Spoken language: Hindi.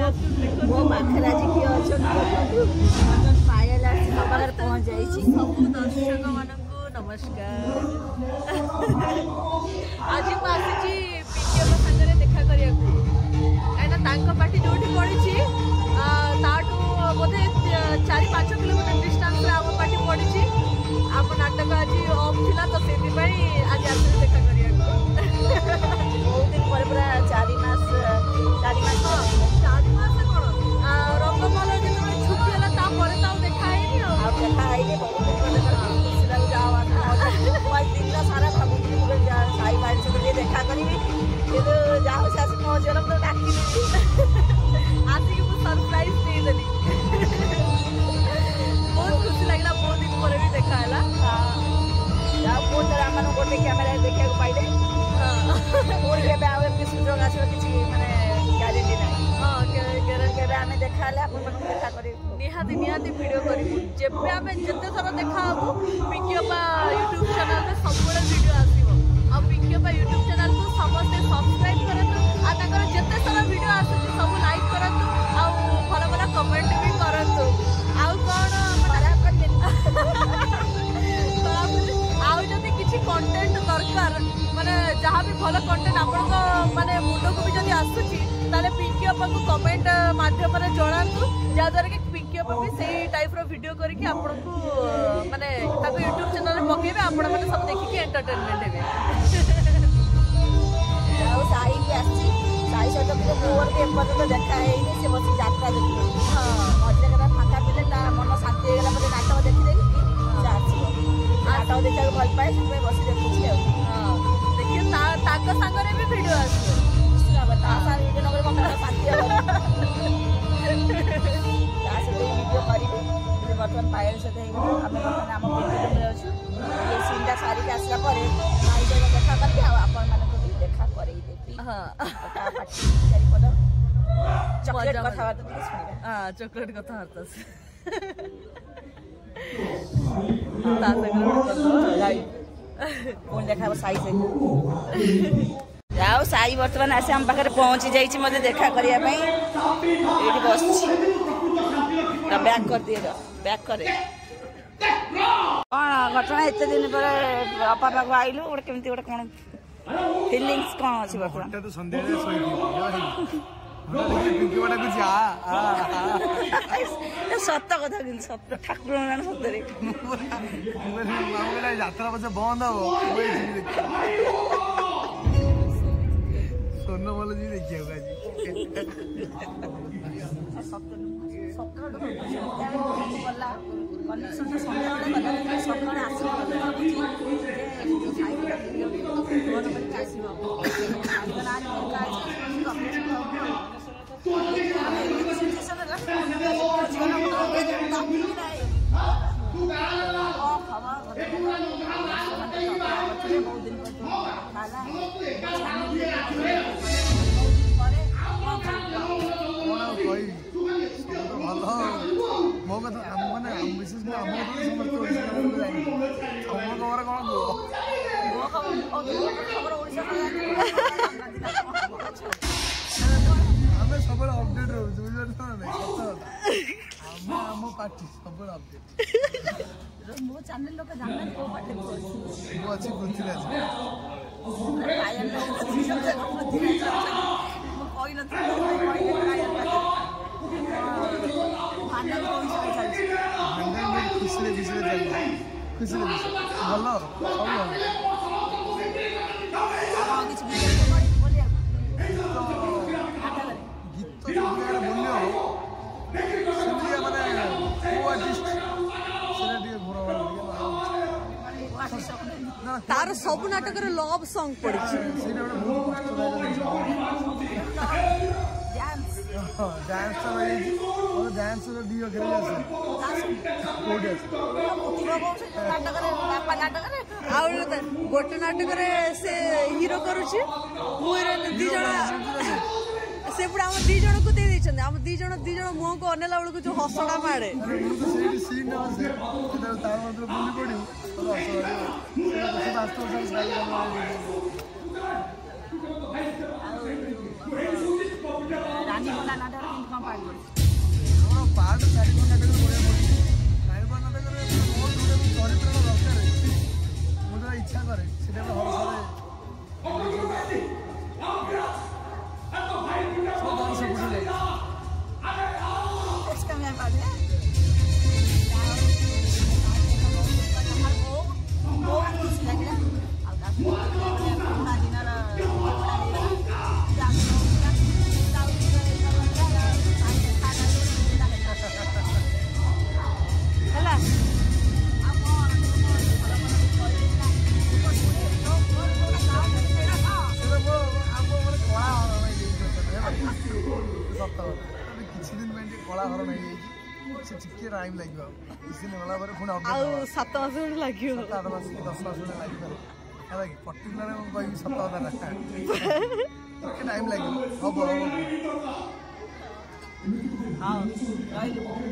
मो पाखे आज किए अच्छा पायल आगे पहुँच जाए सब दर्शक मान नमस्कार आज मुझे पिंकी सागर देखा करने कहीं पार्टी जो पड़ी बोधे 4-5 किलोमीटर डिस्टेंस आम पार्टी पड़ी आम नाटक आज ऑफ थिला तो से आज आस देखा करने बहुत दिन पर पूरा 4 मास कौन रंगमल जो छुट्टी है देखा है दिन सारा भावी साई बाड़ी सहित देखा करी जहाँ से आस मो झील तो डाक आसिक सरप्राइज देदेली बहुत खुशी लगे बहुत दिन पर भी देखा है बहुत थोड़ा आम गोटे कैमेरा देखा पाइले सुजोग आस किसी मानने ग्यारंटी ना हाँ केवे आम देखा देखा कर निहाती निहाती वीडियो करूँ जब आम जिते थर देखा पिंकी अपा यूट्यूब चैनल में सब वीडियो आसो आ पिंकी अपा यूट्यूब चैनल को समस्ते सब्सक्राइब करूँ आर जिते सारा वीडियो आसूँ सब लाइक करूँ आ भल भल कमेंट भी करूँ आउ जदि किसी कंटेंट दरकार माने जहाँ भी भल कंटेंट आपण माने मुंड को भी जब आसूची ताले पिंकी अपा को कमेंट माध्यम जनातु जहाँद्वारा कि पिंकी अपा भी सही टाइप रो वीडियो करके आपण को माने ताको यूट्यूब चैनल में पकेबे आपण माने सब देखि के एंटरटेनमेंट हेबे आ साई भी आसी साई सहित मोर भी एपर्यंत देखा है से बस यात्रा देखि हां मझे करा फाका पिले ता मन शांति गेला पर नाटक देखि देखि से आसी नाटक देखा भल पाए से बस देखि हां देखिए ताको संगरे भी वीडियो आसी बता सार वीडियो नगर मत शांति वीडियो करी बर्तमान पायल सहित आम आम पिंकी अच्छु ये सीनटा सारिक आसला देखा करके आपण मान देखा करदेवी चॉकलेट कथबार्ता हाँ चॉकलेट कथबार्ता देखा साई जाओ साई बर्तमान आसे आम पाखे पहुँची जाइए मत देखा करने ये बस बैक कर दिए बैक करे कौन घटना एत दिन पर अपा पाक आइलु गोटे केमती गोटे कौन फिलिंग्स कौन अच्छी बर्तमान तो संध्या सत कथा कि सत ठाकुर सतरे यात्रा बस बंद हम सोन बोल जी देखिए मो कथा मैंने विशेष खबर आम सब अपडेट रोम पार्टी सब अपडेट मो चैनल लोग जानना को पार्टी वो अच्छी पृथ्वीराज खुशी खुशी भल गीत बोलियो तार सब नाटक लव सॉन्ग पड़ी डांस डांस गोटे नाटक से हीरो करुची दी से पूरा आम दी जन को दे आम दी जन मुह को अनेला बेलू जो हसड़ा मारे ପାଠ ପଢୁଛି। ଆମର ପାର୍ଟ ଚାରିପଟ ନାଟକରେ ବଢ଼ିଆ ପଡ଼ିଛି। ଚାରିପଟ ନାଟକରେ ମୋର ଯୋଉଟା ବି ଚରିତ୍ରର ଦରକାର ମୁଁ ଯୋଉଟା ଇଚ୍ଛା କରେ ସେଇଟା ବି ହରସରେ ସବୁ ବଂଶ ବୁଝିଲେ। इसका मैं पढ़ रहा बहुत खुश लगे କିଛି ଦିନ ପାଇଁ ଟିକେ କଳା ହରଣ ହେଇଯାଇଛି ସେ ଟିକେ ଟାଇମ୍ ଲାଗିବ କିଛି ଦିନ ଗଲା ପରେ ପୁଣି ଆଉ 7 ମାସ ଖଣ୍ଡେ ଲାଗିବ 7-8 ମାସ କି 10 ମାସ ଖଣ୍ଡେ ଲାଗିପାରେ ହେଲା କି ପର୍ଟିକୁଲାର ମୁଁ କହିବି ସତ କଥାଟା ଟିକେ ଟାଇମ୍ ଲାଗିବ ହବ ହଉ ରହିଲି।